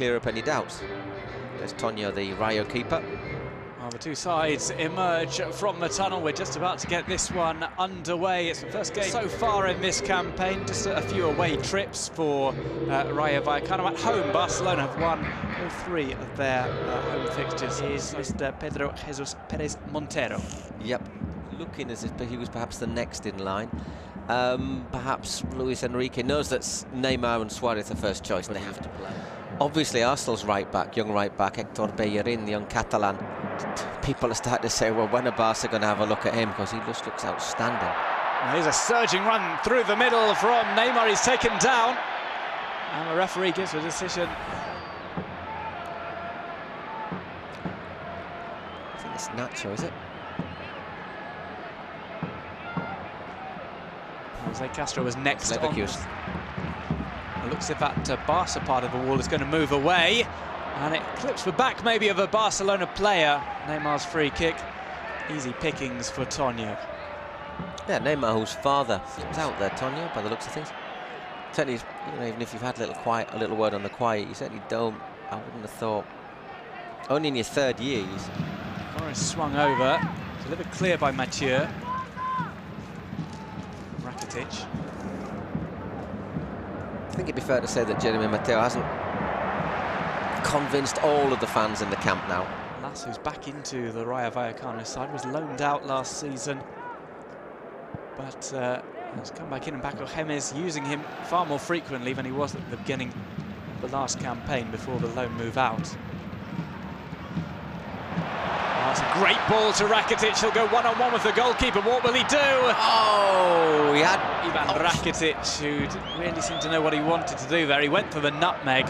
clear up any doubts. There's Tonio, the Rayo keeper. Well, the two sides emerge from the tunnel. We're just about to get this one underway. It's the first game so far in this campaign. Just a few away trips for Rayo Vallecano. At home, Barcelona have won all 3 of their home fixtures. Here's Mr. Pedro Jesus Perez Montero. Yep, looking as if he was perhaps the next in line. Perhaps Luis Enrique knows that Neymar and Suarez are first choice and they have to play. Obviously, Arsenal's right back, young right back, Hector Bellerin, the young Catalan. People are starting to say, well, when are Barca going to have a look at him? Because he just looks outstanding. Now, here's a surging run through the middle from Neymar. He's taken down. And the referee gives a decision. I think it's Nacho, is it? Jose Castro was next. Leverkusen. It looks as if that Barca part of the wall is going to move away. And it clips the back maybe of a Barcelona player. Neymar's free kick. Easy pickings for Tonio. Yeah, Neymar, whose father is out there, Tonio, by the looks of things. Certainly, you know, even if you've had a little word on the quiet, you certainly don't. I wouldn't have thought. Only in your 3rd year. Morris swung over, delivered clear by Mathieu. Rakitic. I think it'd be fair to say that Jeremy Mateo hasn't convinced all of the fans in the camp now. Lass, who's back into the Rayo Vallecano side, was loaned out last season, but has come back in, and Paco Gémez using him far more frequently than he was at the beginning of the last campaign before the loan move out. Oh, it's a great ball to Rakitic. He'll go one-on-one with the goalkeeper. What will he do? Oh, he had Ivan Rakitic, who didn't really seem to know what he wanted to do there. He went for the nutmeg,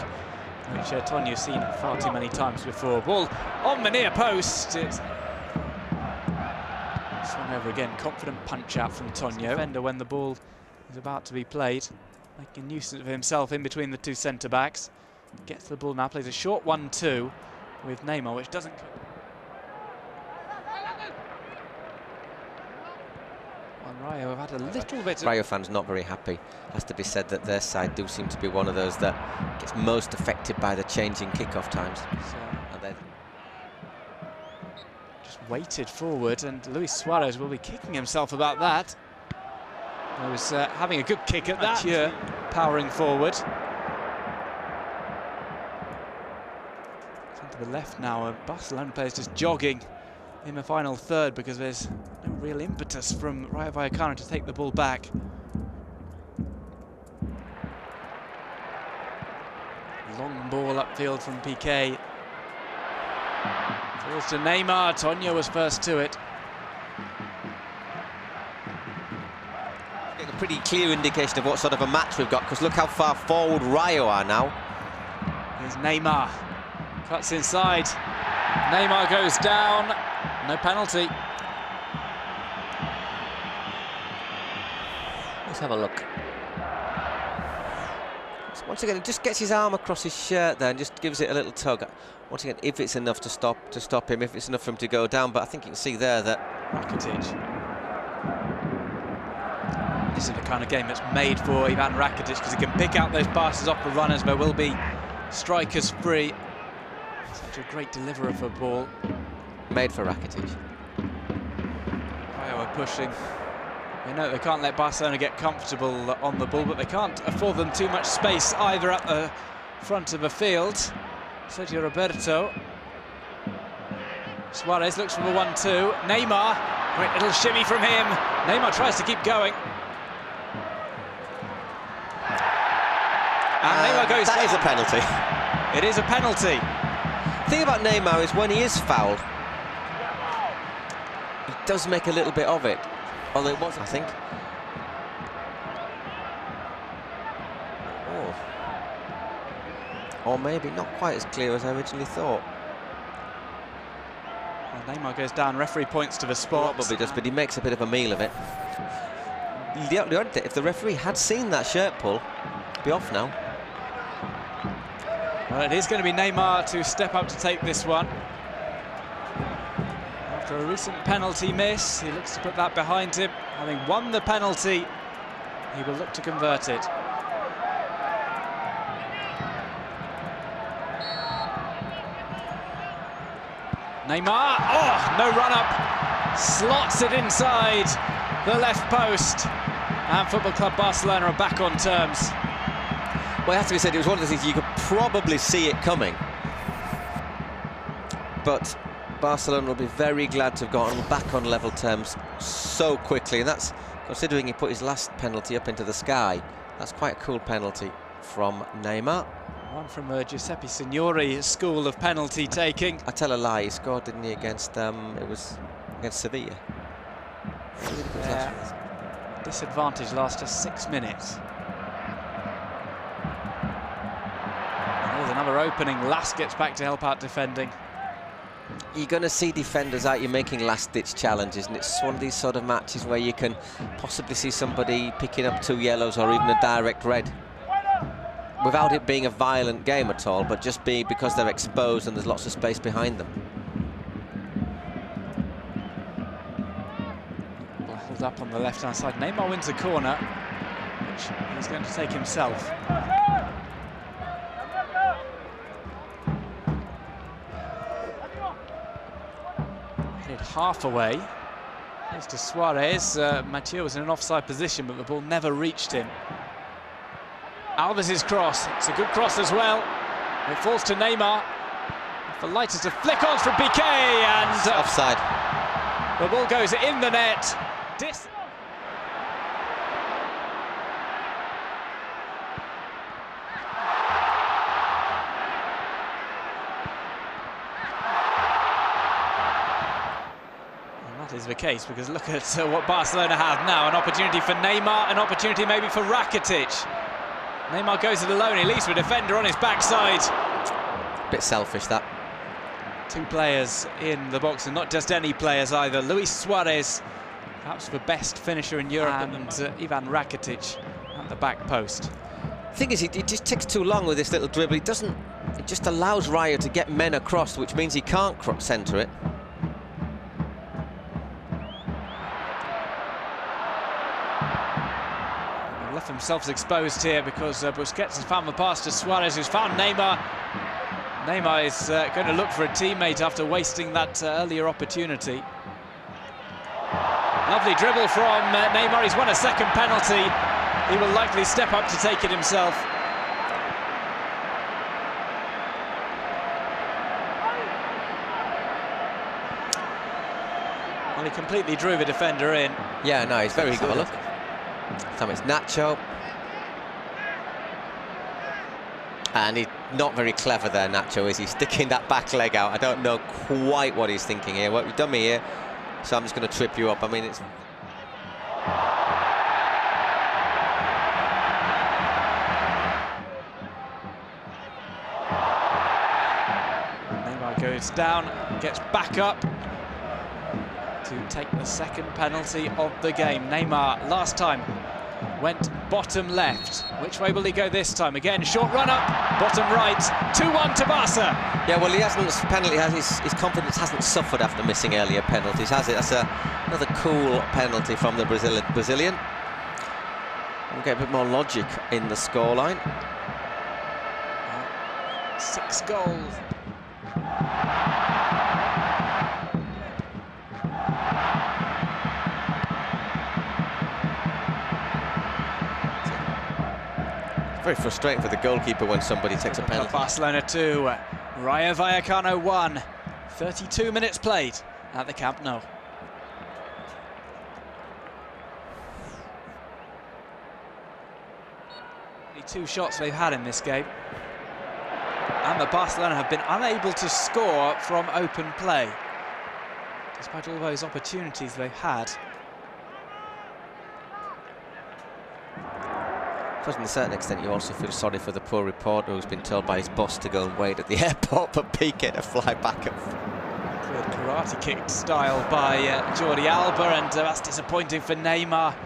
which Tonio's seen far too many times before. Ball on the near post. It's swung over again. Confident punch out from Tonio. Defender when the ball is about to be played, making a nuisance of himself in between the 2 centre-backs. Gets the ball now, plays a short 1-2 with Neymar, which doesn't... Rayo have had a little bit... Rayo fans not very happy. Has to be said that their side do seem to be one of those that gets most affected by the changing kick-off times. So, just weighted forward, and Luis Suarez will be kicking himself about that. He was having a good kick at that. Mathieu powering forward. To the left now, Barcelona players just jogging in the final third because there's no real impetus from Rayo Vallecano to take the ball back. Long ball upfield from Piqué. Falls to Neymar. Tonio was first to it. Getting a pretty clear indication of what sort of a match we've got, because look how far forward Rayo are now. Here's Neymar. Cuts inside. Neymar goes down. No penalty. Let's have a look. So once again, it just gets his arm across his shirt there and just gives it a little tug. Once again, if it's enough to stop him, if it's enough for him to go down, but I think you can see there that Rakitic. This is the kind of game that's made for Ivan Rakitic, because he can pick out those passes off the runners. There will be strikers free. Such a great deliverer of a ball. Made for Rakitic. Rayo are pushing. They know they can't let Barcelona get comfortable on the ball, but they can't afford them too much space either at the front of the field. Sergio Roberto. Suarez looks for the 1-2. Neymar, great little shimmy from him. Neymar tries to keep going. And Neymar goes down. That is a penalty. It is a penalty. The thing about Neymar is when he is fouled, he does make a little bit of it. Although it was, I think. Or maybe not quite as clear as I originally thought. Well, Neymar goes down, referee points to the spot. Probably does, but he makes a bit of a meal of it. If the referee had seen that shirt pull, he'd be off now. Well, it is going to be Neymar to step up to take this one. After a recent penalty miss, he looks to put that behind him. Having won the penalty, he will look to convert it. Neymar, oh, no run-up, slots it inside the left post, and Football Club Barcelona are back on terms. Well, it has to be said, it was one of the things you could probably see it coming. But Barcelona will be very glad to have gotten back on level terms so quickly, and that's considering he put his last penalty up into the sky. That's quite a cool penalty from Neymar. One from Giuseppe Signori's school of penalty taking. I tell a lie, he scored, didn't he, against, it was against Sevilla. Disadvantage last just 6 minutes. And there's another opening. Lass gets back to help out defending. You're going to see defenders out, you're making last-ditch challenges, and it's one of these sort of matches where you can possibly see somebody picking up 2 yellows or even a direct red, without it being a violent game at all, but just because they're exposed and there's lots of space behind them. Well, held up on the left-hand side. Neymar wins a corner, which he's going to take himself. Half away. Goes to Suarez. Mathieu was in an offside position, but the ball never reached him. Alves' cross. It's a good cross as well. It falls to Neymar. The lightest of flick-ons from Piqué, and offside. The ball goes in the net. Is the case, because look at what Barcelona have now. An opportunity for Neymar, an opportunity maybe for Rakitic. Neymar goes it alone, he leaves with a defender on his backside. Bit selfish, that. 2 players in the box, and not just any players either. Luis Suarez, perhaps the best finisher in Europe, and Ivan Rakitic at the back post. The thing is, he just takes too long with this little dribble. It just allows Rayo to get men across, which means he can't centre it. Left themselves exposed here because Busquets has found the pass to Suarez, who's found Neymar. Neymar is going to look for a teammate after wasting that earlier opportunity. Lovely dribble from Neymar. He's won a second penalty. He will likely step up to take it himself. Well, he completely drew the defender in. Yeah, no, he's very good. Look. Time it's Nacho. And he's not very clever there, Nacho, is he? Sticking that back leg out. I don't know quite what he's thinking here. What you've done me here, so I'm just going to trip you up. I mean, it's... Neymar goes down, gets back up to take the second penalty of the game. Neymar, last time, went bottom left. Which way will he go this time? Again, short run up, bottom right, 2-1 to Barca. Yeah, well, he hasn't, his confidence hasn't suffered after missing earlier penalties, has it? That's another cool penalty from the Brazilian. We'll get a bit more logic in the scoreline. 6 goals. Very frustrating for the goalkeeper when somebody takes a penalty. Barcelona 2, Rayo Vallecano 1. 32 minutes played at the Camp Nou. Only 2 shots they've had in this game, and the Barcelona have been unable to score from open play, despite all those opportunities they've had. I suppose to a certain extent you also feel sorry for the poor reporter who's been told by his boss to go and wait at the airport for Piqué to fly back up. Good karate kick style by Jordi Alba, and that's disappointing for Neymar.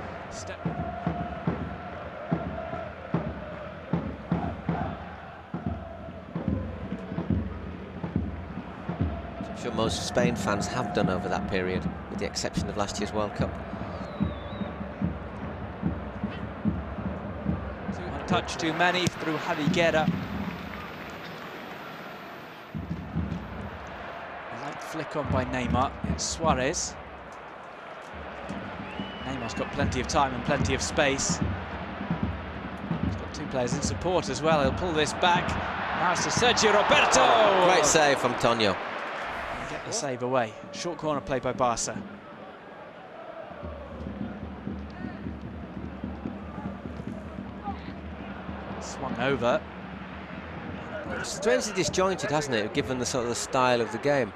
I'm sure most Spain fans have done over that period, with the exception of last year's World Cup. Touch too many through Higuera. Light flick on by Neymar. It's Suarez. Neymar's got plenty of time and plenty of space. He's got two players in support as well. He'll pull this back. Now it's to Sergio Roberto. Oh, great save from Tonio. Get the save away. Short corner play by Barca. Swung over. Strangely disjointed, hasn't it, given the sort of the style of the game.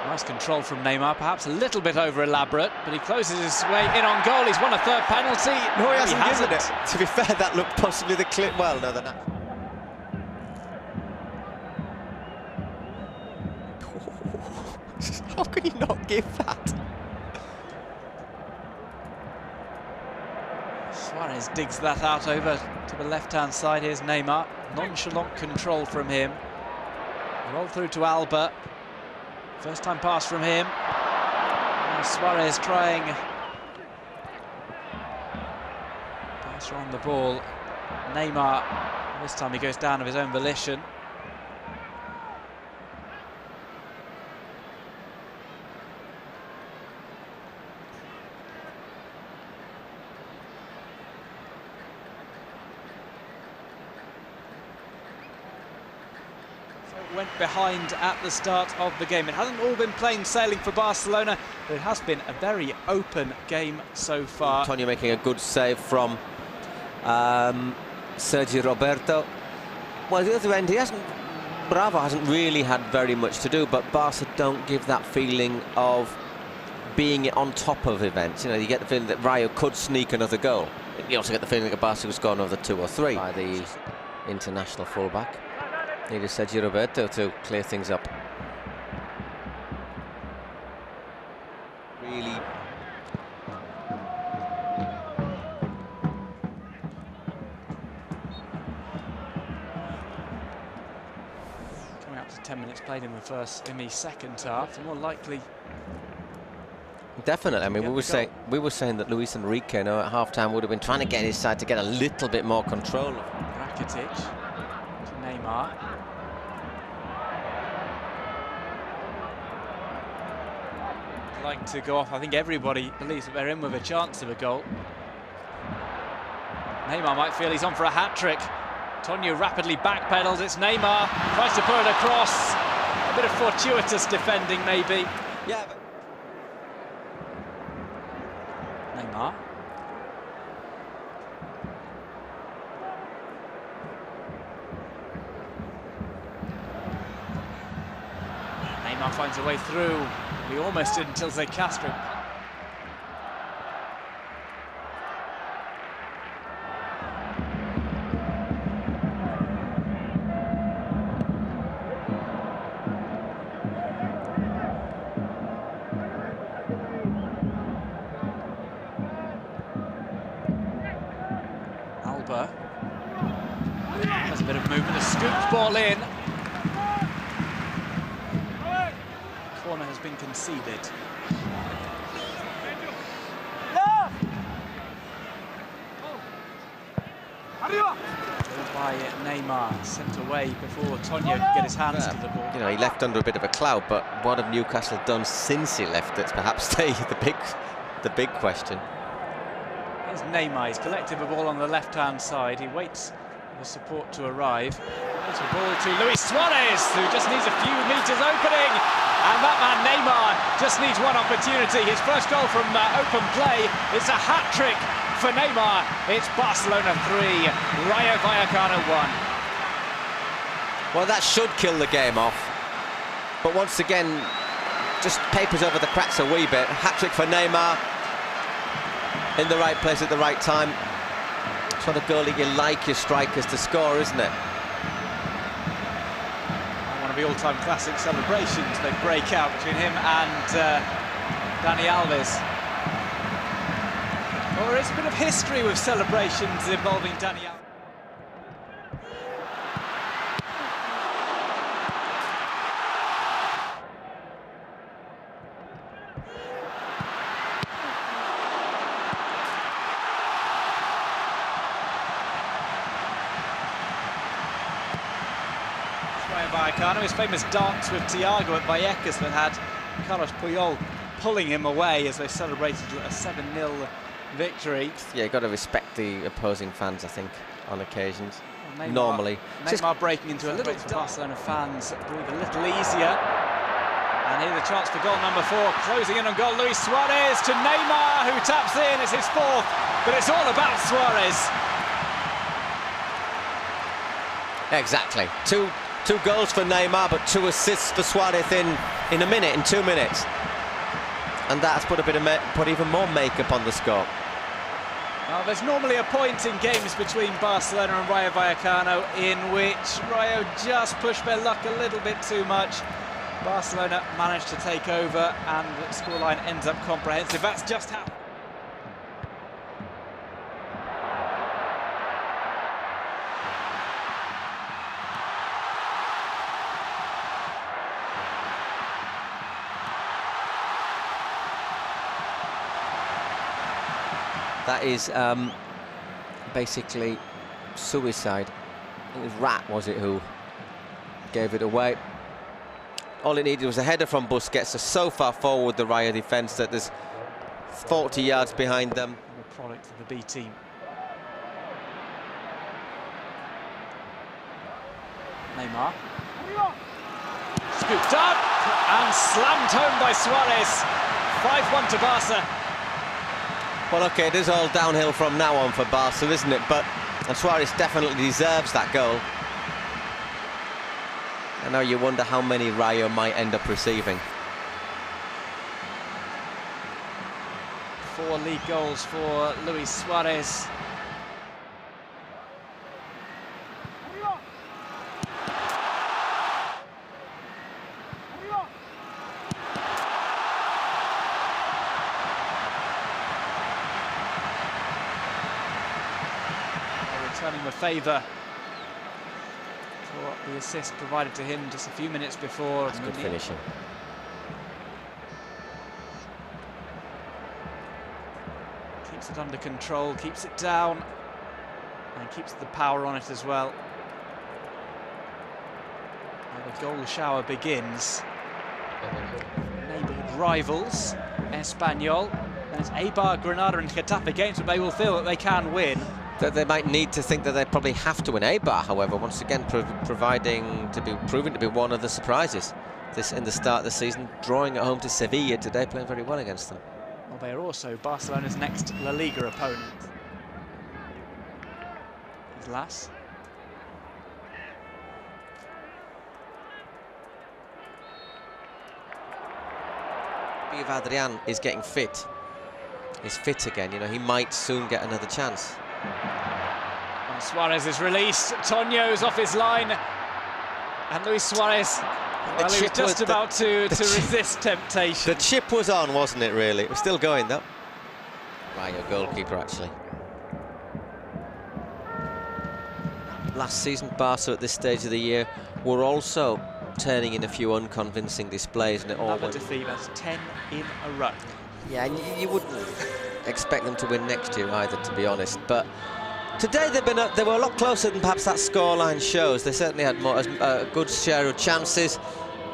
Nice control from Neymar, perhaps a little bit over elaborate, but he closes his way in on goal. He's won a third penalty. No, he hasn't given it. To be fair, that looked possibly the clip. Well, no, they're not. How can you not give that? Suarez digs that out over to the left-hand side. Here's Neymar. Nonchalant control from him. Roll through to Alba. First time pass from him. Now Suarez trying. Passer on the ball. Neymar, this time he goes down of his own volition. Went behind at the start of the game. It hasn't all been plain sailing for Barcelona, but it has been a very open game so far. Tonio making a good save from Sergio Roberto. Well, the other end, Bravo hasn't really had very much to do, but Barca don't give that feeling of being on top of events. You know, you get the feeling that Rayo could sneak another goal. You also get the feeling that Barca could score another 2 or 3 by the international fullback. Needed Sergio Roberto to clear things up. Really. Coming up to 10 minutes played in the second half, more likely. Definitely. I mean, we were saying that Luis Enrique, you know, at half-time would have been trying to get his side to get a little bit more control. Rakitic to Neymar. Like to go off. I think everybody believes that they're in with a chance of a goal. Neymar might feel he's on for a hat-trick. Tonio rapidly backpedals. It's Neymar. Tries to put it across. A bit of fortuitous defending, maybe. Yeah. But Neymar. Neymar finds a way through. He almost did until Zé Castro. Alba. There's a bit of movement, a scooped ball in. Corner has been conceded. By Neymar, sent away before Tonio could get his hands to the ball. You know, he left under a bit of a cloud, but what have Newcastle done since he left? That's perhaps the big question. Here's Neymar. He's collected the ball on the left-hand side. He waits for the support to arrive. It's a ball to Luis Suarez, who just needs a few metres opening. And that man, Neymar, just needs one opportunity. His first goal from open play. It's a hat-trick for Neymar. It's Barcelona 3, Rayo Vallecano 1. Well, that should kill the game off. But once again, just papers over the cracks a wee bit. Hat-trick for Neymar. In the right place at the right time. It's not a goal that you like your strikers to score, isn't it? The all-time classic celebrations they break out between him and Dani Alves. Well, there is a bit of history with celebrations involving Dani Alves. Rayo Vallecano, his famous dance with Thiago at Vallecas that had Carlos Puyol pulling him away as they celebrated a 7-0 victory. Yeah, you've got to respect the opposing fans, I think, on occasions. Well, Normally. Neymar breaking into a little bit. Barcelona fans breathe a little easier. And here's a chance for goal number 4. Closing in on goal, Luis Suarez to Neymar, who taps in. It's his 4th, but it's all about Suarez. Exactly. Two goals for Neymar, but 2 assists for Suarez in a minute, in 2 minutes. And that's put even more makeup on the score. Well, there's normally a point in games between Barcelona and Rayo Vallecano in which Rayo just pushed their luck a little bit too much. Barcelona managed to take over and the scoreline ends up comprehensive. That's just how... That is basically suicide. It was Rat, was it, who gave it away. All it needed was a header from Busquets, so far forward the Rayo defence that there's 40 yards behind them. The product of the B team. Neymar. Scooped up and slammed home by Suarez. 5-1 to Barca. Well, OK, it is all downhill from now on for Barca, isn't it? And Suarez definitely deserves that goal. I know you wonder how many Rayo might end up receiving. 4 league goals for Luis Suarez. Returning the favour for the assist provided to him just a few minutes before. That's good finishing. Keeps it under control, keeps it down, and keeps the power on it as well. Now the goal shower begins. Neighbourhood rivals, Espanyol, and it's Eibar, Granada and Getafe games that they will feel that they can win. That they might need to think that they probably have to win. Eibar, however, once again proving to be one of the surprises this in the start of the season, drawing at home to Sevilla today, playing very well against them. Well, they are also Barcelona's next La Liga opponent. Here's Las. If Adrian is getting fit, is fit again, you know, he might soon get another chance. And Suarez is released. Tonyo's off his line, and Luis Suarez, well, he was just about to resist temptation. The chip was on, wasn't it, really? It was still going, though. Rayo goalkeeper, actually. Last season, Barca at this stage of the year were also turning in a few unconvincing displays, and it all Another defeat, that's 10 in a row. Yeah, and you wouldn't expect them to win next year either, to be honest. But today they were a lot closer than perhaps that scoreline shows. They certainly had a good share of chances.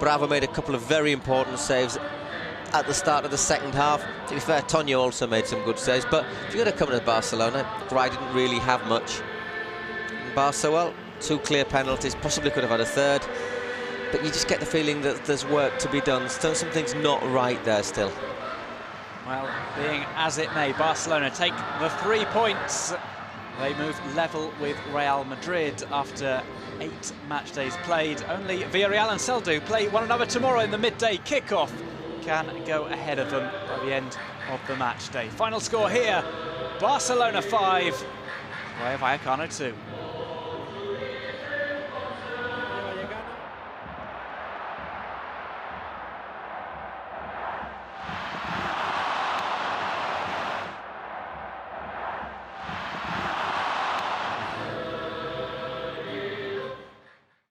Bravo made a couple of very important saves at the start of the second half. To be fair, Tonyo also made some good saves. But if you're going to come to Barcelona, Grai didn't really have much. Barca, well, 2 clear penalties, possibly could have had a third. But you just get the feeling that there's work to be done. Something's not right there still. Well, being as it may, Barcelona take the 3 points. They move level with Real Madrid after 8 match days played. Only Villarreal and Celta play one another tomorrow in the midday kickoff. Can go ahead of them by the end of the match day. Final score here, Barcelona 5, Rayo Vallecano 2.